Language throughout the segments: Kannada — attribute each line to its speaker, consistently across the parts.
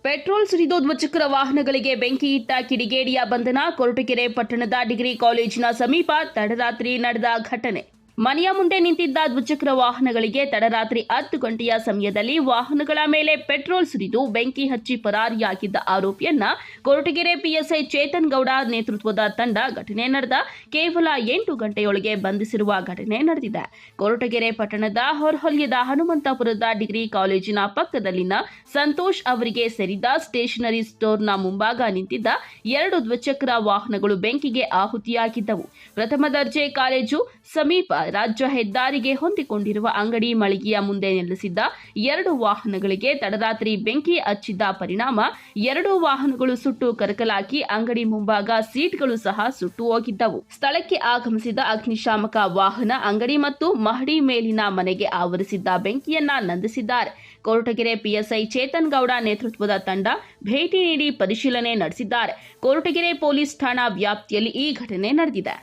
Speaker 1: ಪೆಟ್ರೋಲ್ ಸುರಿದು ದ್ವಿಚಕ್ರ ವಾಹನಗಳಿಗೆ ಬೆಂಕಿ ಇಟ್ಟ ಕಿಡಿಗೇಡಿಯ ಬಂಧನ. ಕೊರಟಗೆರೆ ಪಟ್ಟಣದ ಡಿಗ್ರಿ ಕಾಲೇಜಿನ ಸಮೀಪ ತಡರಾತ್ರಿ ನಡೆದ ಘಟನೆ. ಮನೆಯ ಮುಂದೆ ನಿಂತಿದ್ದ ದ್ವಿಚಕ್ರ ವಾಹನಗಳಿಗೆ ತಡರಾತ್ರಿ 10 ಗಂಟೆಯ ಸಮಯದಲ್ಲಿ ವಾಹನಗಳ ಮೇಲೆ ಪೆಟ್ರೋಲ್ ಸುರಿದು ಬೆಂಕಿ ಹಚ್ಚಿ ಪರಾರಿಯಾಗಿದ್ದ ಆರೋಪಿಯನ್ನ ಕೊರಟಗೆರೆ ಪಿಎಸ್ಐ ಚೇತನ್ ಗೌಡ ನೇತೃತ್ವದ ತಂಡ ಘಟನೆ ನಡೆದ ಕೇವಲ 8 ಗಂಟೆಯೊಳಗೆ ಬಂಧಿಸಿರುವ ಘಟನೆ ನಡೆದಿದೆ. ಕೊರಟಗೆರೆ ಪಟ್ಟಣದ ಹೊರವಲಯದ ಹನುಮಂತಪುರದ ಡಿಗ್ರಿ ಕಾಲೇಜಿನ ಪಕ್ಕದಲ್ಲಿನ ಸಂತೋಷ್ ಅವರಿಗೆ ಸೇರಿದ ಸ್ಟೇಷನರಿ ಸ್ಟೋರ್ನ ಮುಂಭಾಗ ನಿಂತಿದ್ದ 2 ದ್ವಿಚಕ್ರ ವಾಹನಗಳು ಬೆಂಕಿಗೆ ಆಹುತಿಯಾಗಿದ್ದವು. ಪ್ರಥಮ ದರ್ಜೆ ಕಾಲೇಜು ಸಮೀಪ ರಾಜ್ಯ ಹೆದ್ದಾರಿಗೆ ಹೊಂದಿಕೊಂಡಿರುವ ಅಂಗಡಿ ಮಳಿಗೆಯ ಮುಂದೆ ನಿಲ್ಲಿಸಿದ್ದ 2 ವಾಹನಗಳಿಗೆ ತಡರಾತ್ರಿ ಬೆಂಕಿ ಹಚ್ಚಿದ್ದ ಪರಿಣಾಮ 2 ವಾಹನಗಳು ಸುಟ್ಟು ಕರಕಲಾಗಿ ಅಂಗಡಿ ಮುಂಭಾಗ ಸೀಟ್ಗಳು ಸಹ ಸುಟ್ಟು ಹೋಗಿದ್ದವು. ಸ್ಥಳಕ್ಕೆ ಆಗಮಿಸಿದ ಅಗ್ನಿಶಾಮಕ ವಾಹನ ಅಂಗಡಿ ಮತ್ತು ಮಹಡಿ ಮೇಲಿನ ಮನೆಗೆ ಆವರಿಸಿದ್ದ ಬೆಂಕಿಯನ್ನ ನಂದಿಸಿದ್ದಾರೆ. ಕೊರಟಗೆರೆ ಪಿಎಸ್ಐ ಚೇತನ್ ಗೌಡ ನೇತೃತ್ವದ ತಂಡ ಭೇಟಿ ನೀಡಿ ಪರಿಶೀಲನೆ ನಡೆಸಿದ್ದಾರೆ. ಕೊರಟಗೆರೆ ಪೊಲೀಸ್ ಠಾಣಾ ವ್ಯಾಪ್ತಿಯಲ್ಲಿ ಈ ಘಟನೆ ನಡೆದಿದೆ.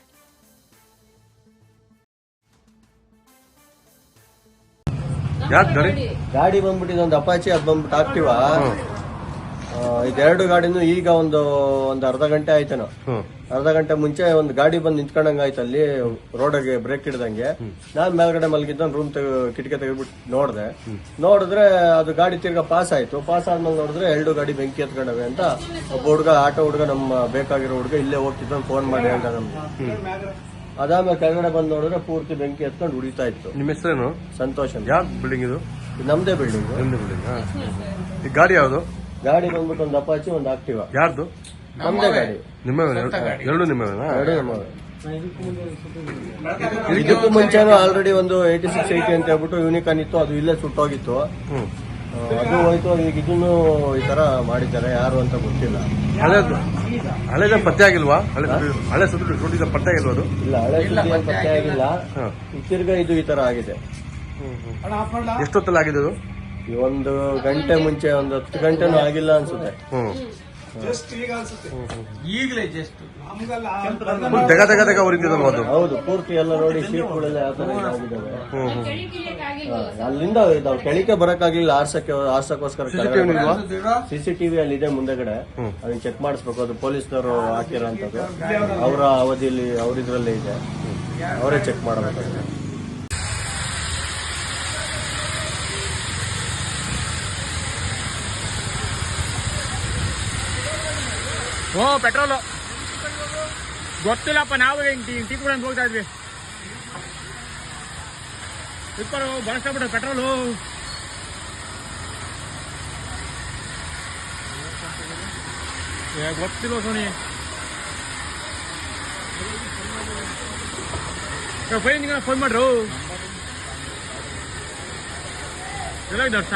Speaker 2: ಗಾಡಿ ಬಂದ್ಬಿಟ್ಟು ಇದೊಂದು ಅಪಾಚಿ, ಅದು ಬಂದ್ಬಿಟ್ಟು ಆಕ್ಟಿವಾ. ಇದೆರಡು ಗಾಡಿನೂ ಈಗ ಒಂದು ಅರ್ಧ ಗಂಟೆ ಆಯ್ತೇನೋ. ಅರ್ಧ ಗಂಟೆ ಮುಂಚೆ ಒಂದು ಗಾಡಿ ಬಂದು ನಿಂತ್ಕೊಂಡಂಗ ಆಯ್ತು ಅಲ್ಲಿ ರೋಡಿಗೆ ಬ್ರೇಕ್ ಹಿಡ್ದಂಗೆ. ನಾನ್ ಮೇಲ್ಗಡೆ ಮಲಗಿದ್ದ ರೂಮ್ ಕಿಟಕಿ ತೆಗೆದ್ಬಿಟ್ಟು ನೋಡಿದ್ರೆ ಅದು ಗಾಡಿ ತಿರ್ಗಾ ಪಾಸ್ ಆಯ್ತು. ಪಾಸ್ ಆದ್ಮೇಲೆ ನೋಡಿದ್ರೆ 2 ಗಾಡಿ ಬೆಂಕಿ ಎತ್ಕೊಂಡವೆ ಅಂತ ಒಬ್ಬ ಹುಡುಗ, ಆಟೋ ಹುಡುಗ, ನಮ್ಮ ಬೇಕಾಗಿರೋ ಹುಡುಗ ಇಲ್ಲೇ ಹೋಗ್ತಿದ್ದ, ಫೋನ್ ಮಾಡಿ ಹೇಳ್ದ ನಮ್ಗೆ. ಅದಾದ್ಮೇಲೆ ಕೆಳಗಡೆ ಬಂದು ನೋಡಿದ್ರೆ ಪೂರ್ತಿ ಬೆಂಕಿ ಎತ್ಕೊಂಡು ಉಳಿತಾ ಇತ್ತು.
Speaker 3: ನಿಮ್ಮ ಹೆಸರೇನು?
Speaker 2: ಸಂತೋಷ್ ಅಂತ.
Speaker 3: ಯಾವ ಬಿಲ್ಡಿಂಗ್ ಇದು?
Speaker 2: ನಮ್ದೇ ಬಿಲ್ಡಿಂಗ್.
Speaker 3: ಈ ಗಾಡಿ ಯಾವುದು?
Speaker 2: ಗಾಡಿ ಬಂದ್ಬಿಟ್ಟು ಒಂದು ಅಪಾಚಿ, ಒಂದು ಆಕ್ಟಿವಾ.
Speaker 3: ಯಾರ್ದು?
Speaker 2: ನಮ್ದೇ ಗಾಡಿ.
Speaker 3: ಎರಡು ನಿಮ್ಮವೇನಾ?
Speaker 2: ಇದಕ್ಕೂ ಮುಂಚೆನೂ ಆಲ್ರೆಡಿ ಒಂದು 8680 ಅಂತ ಹೇಳ್ಬಿಟ್ಟು ಯೂನಿಕಾನ್ ಇತ್ತು, ಅದು ಇಲ್ಲೇ ಸುಟ್ಟೋಗಿತ್ತು. ಅದು ಹೋಯ್ತು. ಈಗ ಇದನ್ನು ಈ ತರ ಮಾಡಿದ್ದಾರೆ, ಯಾರು ಅಂತ ಗೊತ್ತಿಲ್ಲ.
Speaker 3: ಹಳೆದ ಪತ್ತೆ ಆಗಿಲ್ವಾ? ಹಳೆ ಸುಟ್ಟಿದ್ದ ಪತ್ತೆ ಆಗಿಲ್ವಾ ಅದು?
Speaker 2: ಇಲ್ಲ, ಹಳೆ ಸುದ್ದಿ ಪತ್ತೆ ಆಗಿಲ್ಲ. ತಿರ್ಗಾ ಇದು ಈ ತರ ಆಗಿದೆ.
Speaker 3: ಎಷ್ಟೊತ್ತಲ್ಲಿ ಆಗಿದೆ ಅದು?
Speaker 2: ಒಂದು ಗಂಟೆ ಮುಂಚೆ, ಒಂದು 10 ಗಂಟೆನೂ ಆಗಿಲ್ಲ ಅನ್ಸುತ್ತೆ.
Speaker 3: ತೆಗ ಉರಿತಿದಲ್ವ ಅದು?
Speaker 2: ಹೌದು, ಪೂರ್ತಿ ಎಲ್ಲ ನೋಡಿ ಸೀಟ್ಗಳೆಲ್ಲ ಯಾವ ತರ ಆಗಿದ್ದಾವೆ. ಅಲ್ಲಿಂದ ಇದಾವೆ, ಕೆಳಕ್ಕೆ ಬರಕ್ಕಾಗಿಲ್ಲ. ಆರ್ಸಕ್ಕೋಸ್ಕರ CCTV ಅಲ್ಲಿ ಇದೆ ಮುಂದೆಗಡೆ, ಅದನ್ನ ಚೆಕ್ ಮಾಡಿಸ್ಬೇಕು. ಅದು ಪೊಲೀಸ್ನವರು ಹಾಕಿರೋಂಥದ್ದು, ಅವರ ಅವಧಿಯಲ್ಲಿ ಅವರಿದ್ರಲ್ಲೇ ಇದೆ, ಅವರೇ ಚೆಕ್ ಮಾಡಬೇಕಾಗಿದೆ.
Speaker 4: ಪೆಟ್ರೋಲು ಗೊತ್ತಿಲ್ಲಪ್ಪ, ನಾವು ಟೀ ಕೂಡ ಹೋಗ್ತಾ ಇದ್ವಿ. ಇಪ್ಪರು ಬಳಸ್ಬಿಟ್ಟು ಪೆಟ್ರೋಲು ಗೊತ್ತಿಲ್ಲ ಸೋನಿ. ಫೋನ್ ಮಾಡ್ರು ಎಲ್ಲ ದರ್ಶ.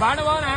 Speaker 4: ಬಾಣವಾನ